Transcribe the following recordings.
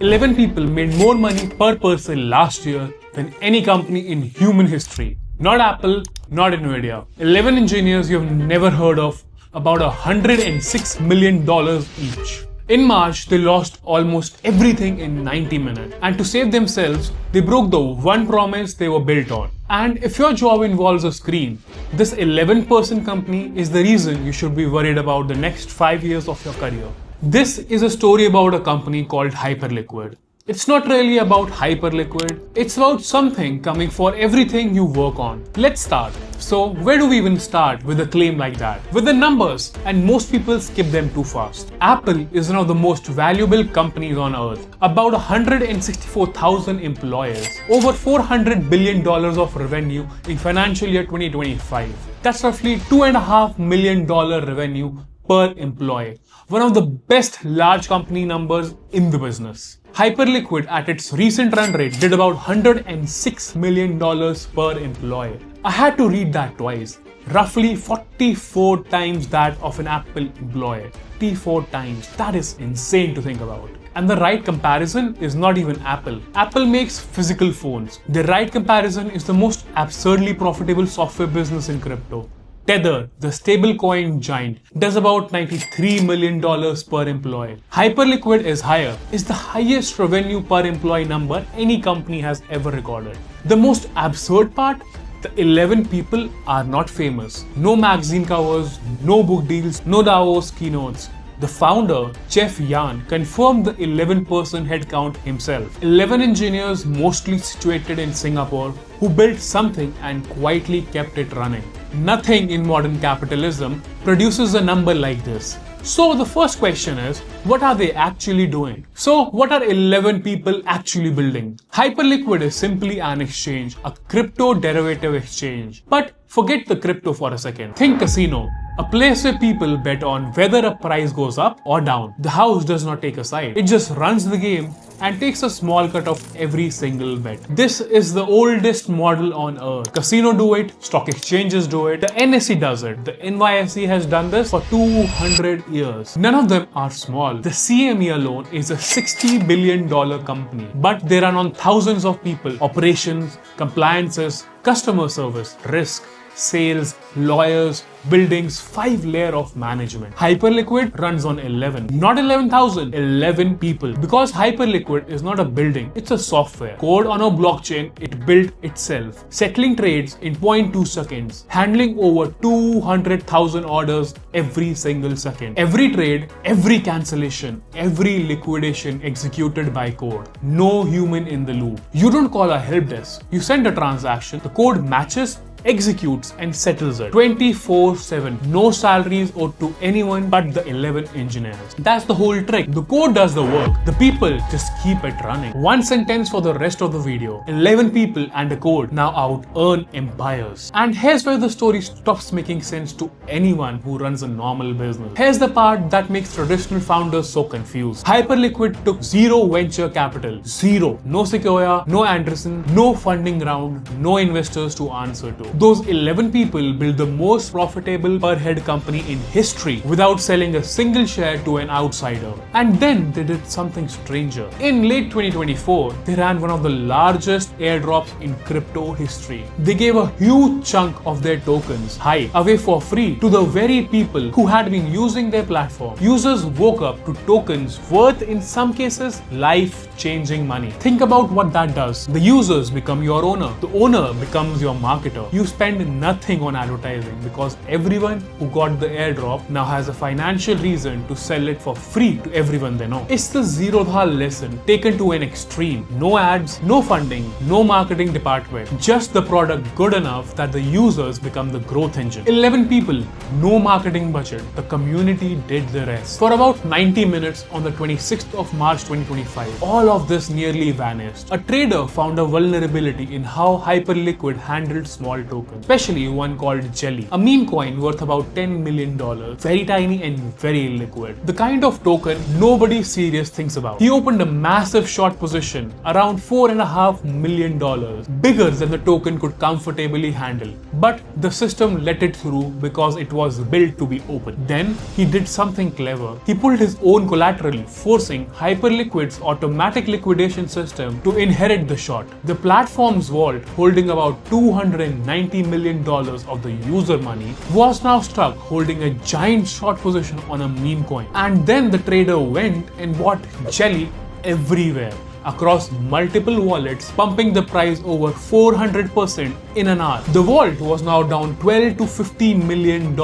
11 people made more money per person last year than any company in human history. Not Apple, not Nvidia. 11 engineers you've never heard of, about $106 million each. In March, they lost almost everything in 90 minutes. And to save themselves, they broke the one promise they were built on. And if your job involves a screen, this 11-person company is the reason you should be worried about the next 5 years of your career. This is a story about a company called Hyperliquid. It's not really about Hyperliquid, it's about something coming for everything you work on. Let's start. So where do we even start with a claim like that? With the numbers, and most people skip them too fast. Apple is one of the most valuable companies on earth. About 164,000 employees, over $400 billion of revenue in financial year 2025. That's roughly $2.5 million revenue per employee. One of the best large company numbers in the business. Hyperliquid at its recent run rate did about $106 million per employee. I had to read that twice. Roughly 44 times that of an Apple employee. 44 times. That is insane to think about. And the right comparison is not even Apple. Apple makes physical phones. The right comparison is the most absurdly profitable software business in crypto. Tether, the stablecoin giant, does about $93 million per employee. Hyperliquid is higher. It's the highest revenue per employee number any company has ever recorded. The most absurd part? The 11 people are not famous. No magazine covers, no book deals, no Davos keynotes. The founder, Jeff Yan, confirmed the 11-person headcount himself. 11 engineers, mostly situated in Singapore, who built something and quietly kept it running. Nothing in modern capitalism produces a number like this. So the first question is, what are they actually doing? So what are 11 people actually building? Hyperliquid is simply an exchange, a crypto derivative exchange. But forget the crypto for a second. Think casino. A place where people bet on whether a price goes up or down. The house does not take a side. It just runs the game and takes a small cut of every single bet. This is the oldest model on earth. Casino do it, stock exchanges do it, the NSE does it, the NYSE has done this for 200 years. None of them are small. The CME alone is a $60 billion company, but they run on thousands of people, operations, compliances, customer service, risk, sales, lawyers, buildings, 5 layers of management. Hyperliquid runs on 11, not 11,000, 11 people. Because Hyperliquid is not a building, it's a software. Code on a blockchain, it built itself. Settling trades in 0.2 seconds. Handling over 200,000 orders every single second. Every trade, every cancellation, every liquidation executed by code. No human in the loop. You don't call a help desk. You send a transaction, the code matches, executes and settles it 24/7. No salaries owed to anyone but the 11 engineers. That's the whole trick. The code does the work. The people just keep it running. One sentence for the rest of the video. 11 people and a code now out earn empires. And here's where the story stops making sense to anyone who runs a normal business. Here's the part that makes traditional founders so confused. Hyperliquid took zero venture capital. Zero. No Sequoia, no Anderson, no funding round, no investors to answer to. Those 11 people built the most profitable per head company in history without selling a single share to an outsider. And then they did something stranger. In late 2024, they ran one of the largest airdrops in crypto history. They gave a huge chunk of their tokens, HYPE, away for free to the very people who had been using their platform. Users woke up to tokens worth, in some cases, life-changing money. Think about what that does. The users become your owner. The owner becomes your marketer. You spend nothing on advertising because everyone who got the airdrop now has a financial reason to sell it for free to everyone they know. It's the zero dhal lesson taken to an extreme. No ads, no funding, no marketing department. Just the product good enough that the users become the growth engine. 11 people, no marketing budget. The community did the rest. For about 90 minutes on the 26th of March 2025, all of this nearly vanished. A trader found a vulnerability in how Hyperliquid handled small token, especially one called Jelly, a meme coin worth about $10 million, very tiny and very illiquid. The kind of token nobody serious thinks about. He opened a massive short position, around $4.5 million, bigger than the token could comfortably handle. But the system let it through because it was built to be open. Then he did something clever. He pulled his own collateral, forcing Hyperliquid's automatic liquidation system to inherit the short. The platform's vault, holding about $290 million of the user money, was now stuck holding a giant short position on a meme coin. And then the trader went and bought Jelly everywhere, across multiple wallets, pumping the price over 400% in an hour. The vault was now down $12 to $15 million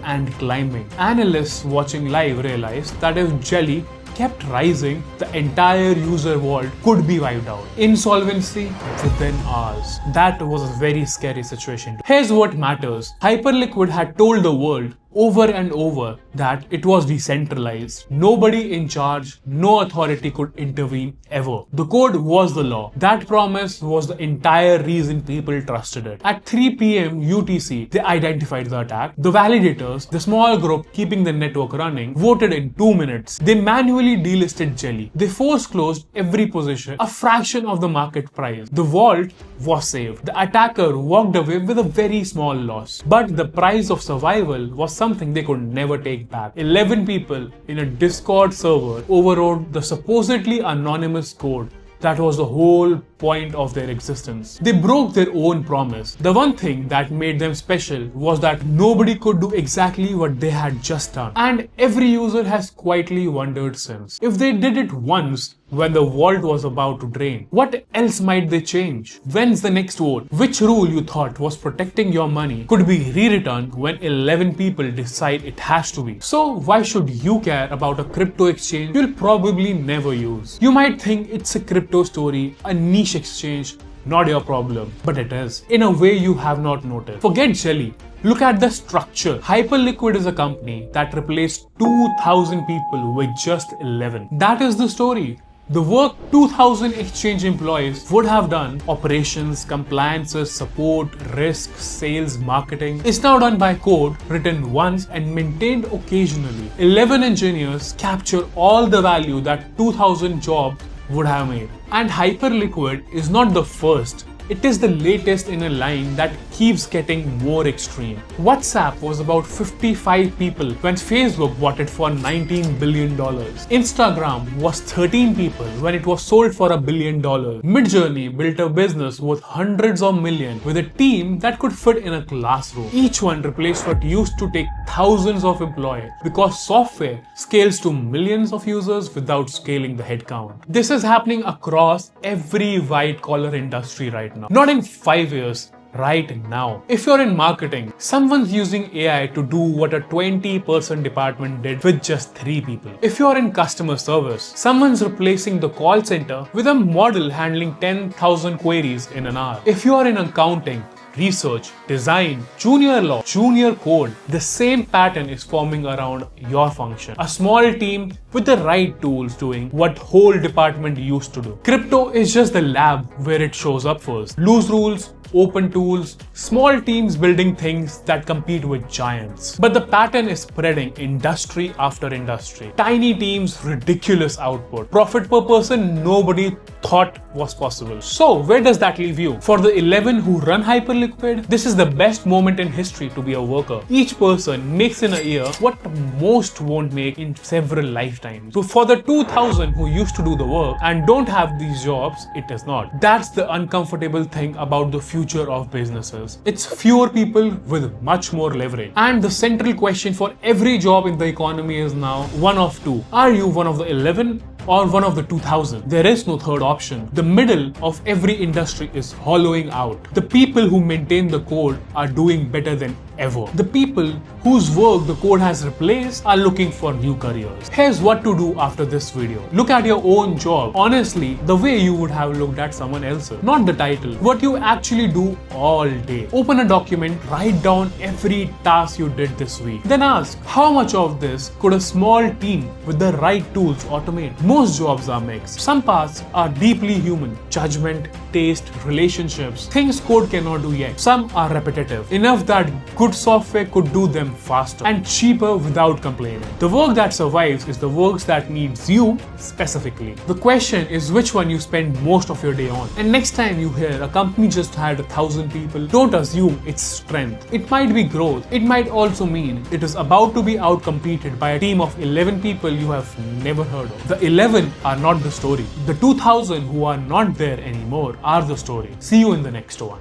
and climbing. Analysts watching live realized that if Jelly kept rising, the entire user vault could be wiped out. Insolvency within hours. That was a very scary situation. Here's what matters. Hyperliquid had told the world over and over that it was decentralized. Nobody in charge, no authority could intervene ever. The code was the law. That promise was the entire reason people trusted it. At 3 p.m. UTC, they identified the attack. The validators, the small group keeping the network running, voted in 2 minutes. They manually delisted Jelly. They force closed every position, a fraction of the market price. The vault was saved. The attacker walked away with a very small loss. But the price of survival was something they could never take back. 11 people in a Discord server overrode the supposedly anonymous code that was the whole point of their existence. They broke their own promise. The one thing that made them special was that nobody could do exactly what they had just done. And every user has quietly wondered since. If they did it once, when the vault was about to drain, what else might they change? When's the next vote? Which rule you thought was protecting your money could be rewritten when 11 people decide it has to be? So why should you care about a crypto exchange you'll probably never use? You might think it's a crypto story, a niche exchange, not your problem. But it is, in a way you have not noticed. Forget Jelly. Look at the structure. Hyperliquid is a company that replaced 2,000 people with just 11. That is the story. The work 2,000 exchange employees would have done, operations, compliances, support, risk, sales, marketing, is now done by code written once and maintained occasionally. 11 engineers capture all the value that 2,000 jobs would have made. And Hyperliquid is not the first. It is the latest in a line that keeps getting more extreme. WhatsApp was about 55 people when Facebook bought it for $19 billion. Instagram was 13 people when it was sold for $1 billion. Midjourney built a business worth hundreds of millions with a team that could fit in a classroom. Each one replaced what used to take thousands of employees because software scales to millions of users without scaling the headcount. This is happening across every white-collar industry right now. Not in 5 years, right now. If you're in marketing, someone's using AI to do what a 20-person department did with just 3 people. If you're in customer service, someone's replacing the call center with a model handling 10,000 queries in an hour. If you're in accounting, research, design, junior law, junior code, the same pattern is forming around your function. A small team with the right tools doing what whole department used to do. Crypto is just the lab where it shows up first. Loose rules, open tools, small teams building things that compete with giants. But the pattern is spreading industry after industry. Tiny teams, ridiculous output. Profit per person nobody thought was possible. So where does that leave you? For the 11 who run Hyperliquid, this is the best moment in history to be a worker. Each person makes in a year what most won't make in several lifetimes. So for the 2,000 who used to do the work and don't have these jobs, it is not. That's the uncomfortable thing about the future of businesses. It's fewer people with much more leverage. And the central question for every job in the economy is now one of two. Are you one of the 11 or one of the 2,000? There is no third option. The middle of every industry is hollowing out. The people who maintain the code are doing better than ever. The people whose work the code has replaced are looking for new careers. Here's what to do after this video. Look at your own job, honestly, the way you would have looked at someone else's. Not the title, what you actually do all day. Open a document, write down every task you did this week. Then ask, how much of this could a small team with the right tools automate? Most jobs are mixed. Some parts are deeply human. Judgment, taste, relationships, things code cannot do yet. Some are repetitive, enough that good software could do them faster and cheaper without complaining. The work that survives is the work that needs you specifically. The question is which one you spend most of your day on. And next time you hear a company just hired 1,000 people, don't assume it's strength. It might be growth. It might also mean it is about to be outcompeted by a team of 11 people you have never heard of. The 11 are not the story. The 2,000 who are not there anymore are the story. See you in the next one.